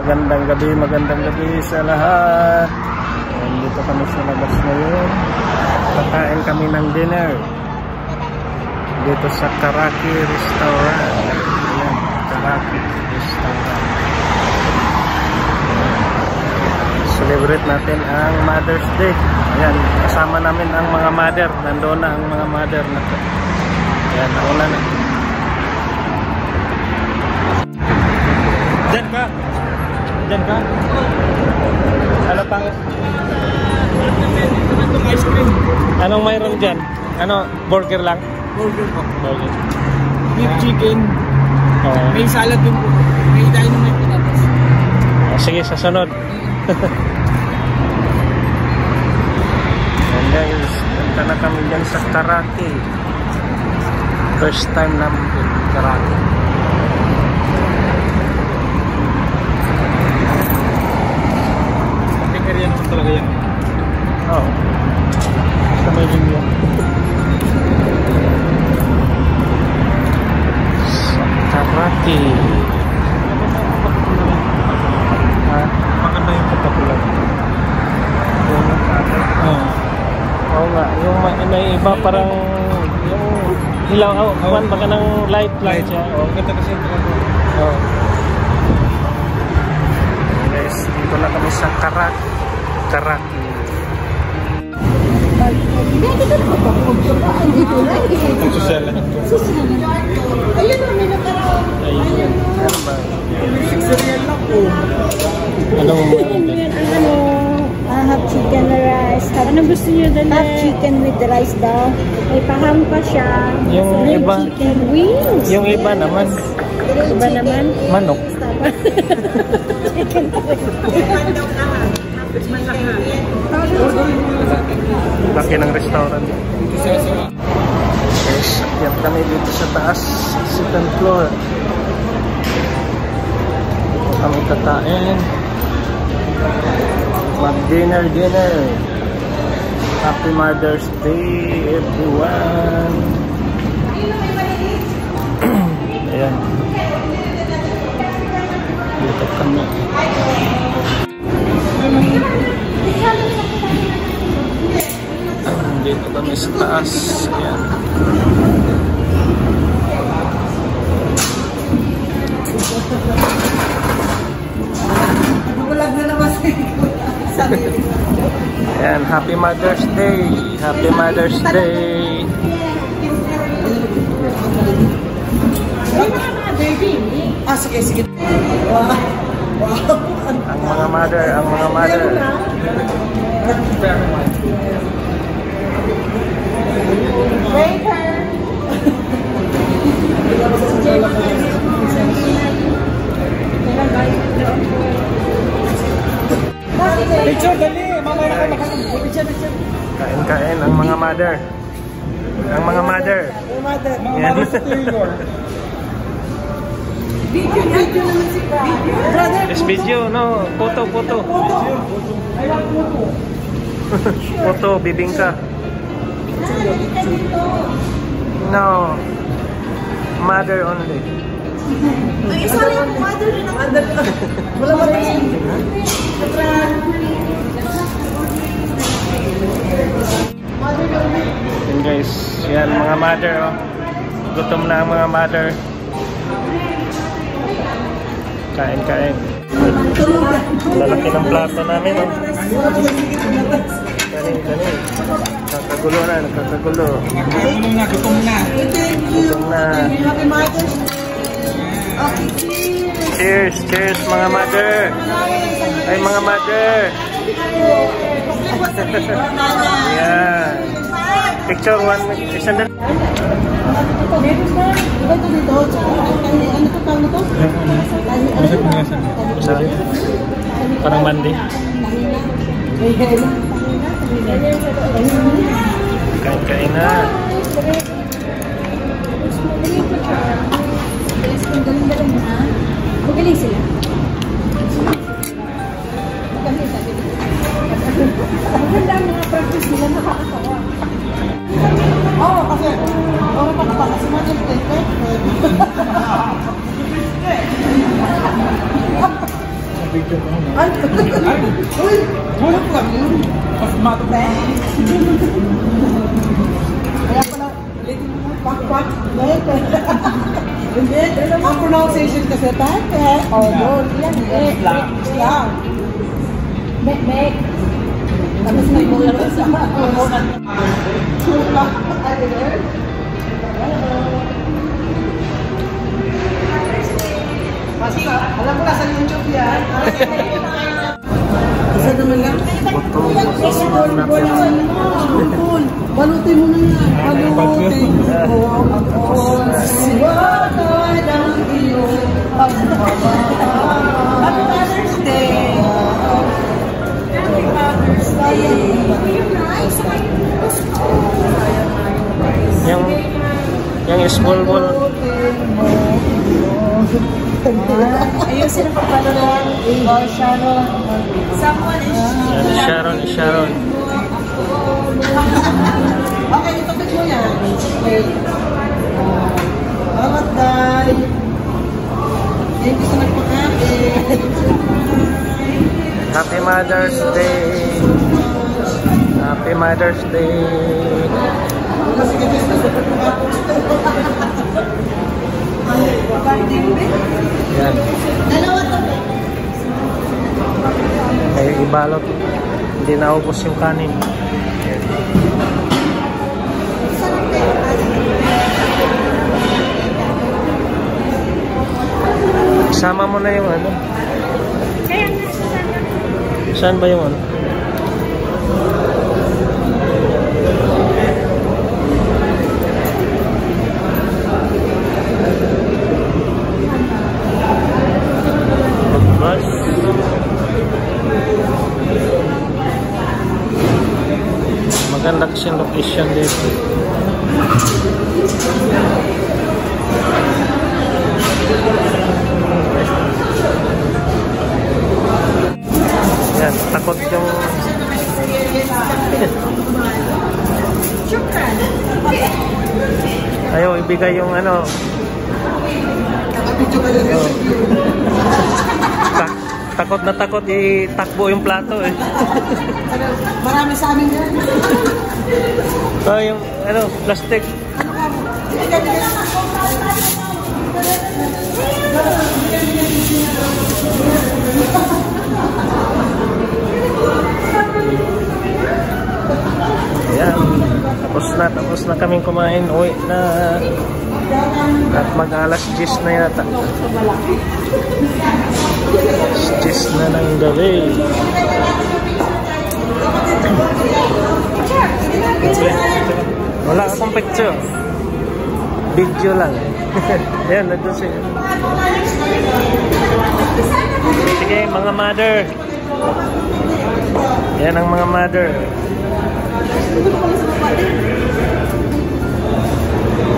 magandang gabi sa lahat. Dito kami sa labas ngayon. Kakain kami ng dinner dito sa Karaki Restaurant. Ayan, Karaki Restaurant. Celebrate natin ang Mother's Day. Ayan, kasama namin ang mga mother. Nandoon na ang mga mother natin. Ayan, nauna na. Diyan ka. Diyan ka. Ano pang? Ice cream. Anong mayroon dyan? Ano? Burger lang? Burger po. Burger. Beef chicken. May salad din po. May dynamite po tapos. Sige, sa sunod. And guys, punta na kami dyan sa Karaki. First time namin din Karaki. Area naman talaga yan. Oo. Sa may linya. Sa Karaki. Ha? Maganda yung pagkakulang. Oo nga. Yung may iba parang yung hilaw. Awan baka ng light lang siya. Oo, ganda kasi ito. Oo. Guys, dito na kami sa Karaki. Karaki. Social lang. Ayun, may nakaraan. Ayun. Ano ba? Cereal lang po. Anong Ano, half chicken na rice. Anong gusto niyo doon? Half chicken with the rice daw. May paham pa siya. Yung may iba? chicken wings. Yung iba naman. Iba naman? Manok. Chicken Laki ng restaurant. Guys, akyat kami dito sa taas. Second floor. Dito kami kakain. Mag-dinner. Happy Mother's Day, everyone. Ayan. Dito kami. Dito kami sa taas. Ayan. Ayan, Happy Mother's Day. Happy Mother's Day. Sige. Ang mga mother. Picture, dali! Mamaya na picture. Kain ang mga mother. Ang mga mother. Mga superior. Video naman si brother. Yes, video, no. Photo. Photo, bibingka. No. Mother only. Ay, sorry, mother. Wala ba tayo? Yan guys, yan mga mother. Oh. Gutom na ang mga mother. Kain. Lalaki ng plato namin. Oh. Kani. Nakakagulo. Gutom na. Happy Mother's Day. Cheers mga mother. Ay mga mother. Yan. Picture one. Isang dali. Parang mandi. Kain na. Magaling sila. Maganda ang mga practice nila, nakakatawa. Oo, kasi kasi mag-take. Uy! Hulap lang yun. Mas matapos. Kaya pala, pak-pak. Hindi. Ang pronunciation kasi pake. O, doon. Yan. Lang. Mek. Tapos may mula pa sa Chupa. Basta, alam mo nasa YouTube yan. Isa naman lang. Balutin mo na yan. Balutin mo ako. Siwagay ng iyong pagmamahal. Happy Mother's Day. Happy Mother's Day. Yung small ball. ayun sila pagpalulong. Oh, Sharon. Someone is Sharon. Okay, itapit mo yan. Okay. Salamat, Day. Thank you sa nagpakain. Happy Mother's Day. Happy Mother's Day. Yan. Kaya ibalot. Hindi naubos yung kanin. Sama mo na yung ano. Saan ba yung ano? Bus. Maganda kasi yung location dito. Yan, takot yung ayaw ibigay yung ano. Takot na takot itakbo yung plato eh. Marami sa amin yan. So yung ano, plastic. Ayan, tapos na kaming kumain. Uwi na. At mag-alas 10 na yata. 10 na ng gabi. Wala akong picture. Video lang. Ayan, nandun siya. Sige, mga mother. Yan ang mga mother.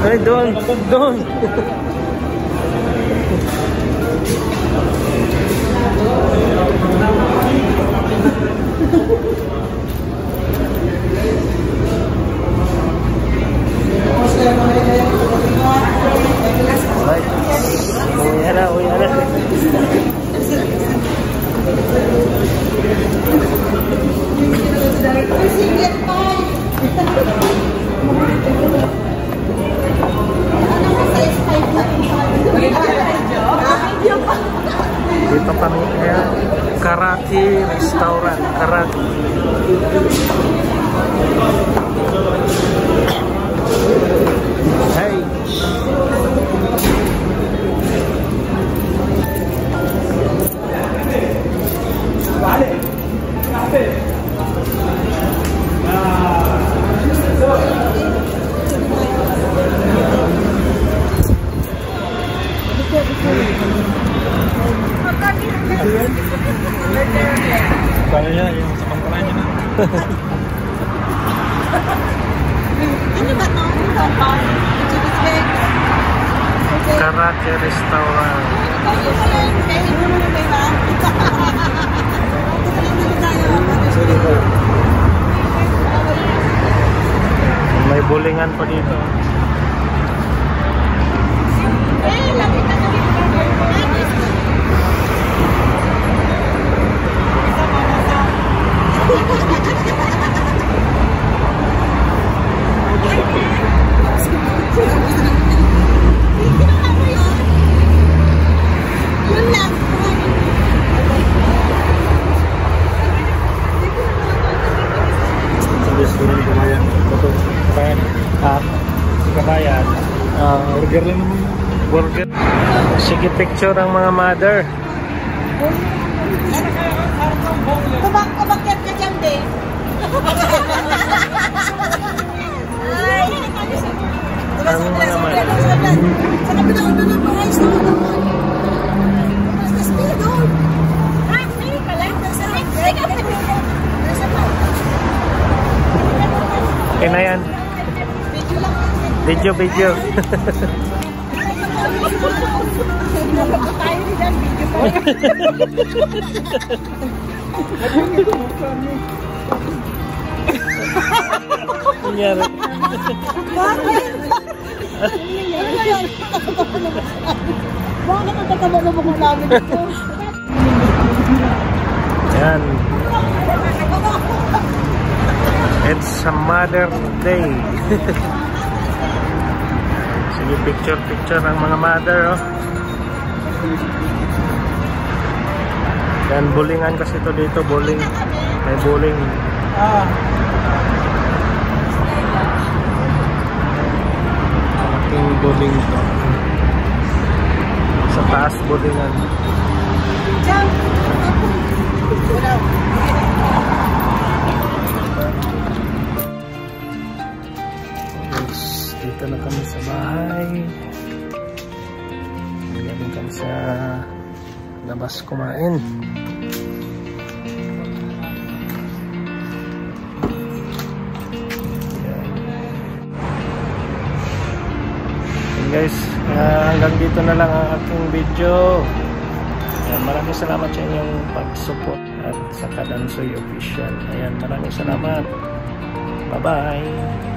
Ay, doon. Alright. Uwi na. Dito kami kaya Karaki Restaurant. Karaki. Hey. Kaya niya, yung sa pangkalan niya na. Ano ba ito? Karaki Restaurant. May bulingan pa dito. kabayan. Burger lang naman. Burger. Sige, picture ang mga mother. Kumakyat ka dyan, babe. Ay! Ang mga mother. Sa kabila ko doon, mga isla ko doon. Mas na doon. Ah, sige ka lang. Sige ka lang. Nasa pa. Okay na yan. Video. Nangyari. Bakit ang tataba na mga namin ito? Yan. It's a Mother's Day. Sige, picture ng mga mother, oh. Yan, bowlingan kasi ito dito, bowling. May bowling. Malaking bowling ito. Sa taas, bowlingan. Yes, dito na kami sa bahay. Galing kami sa labas kumain. Guys, hanggang dito na lang ang aking video. Maraming salamat sa inyong pag-support at sa Kadansoy Official. Ayan, maraming salamat. Bye-bye.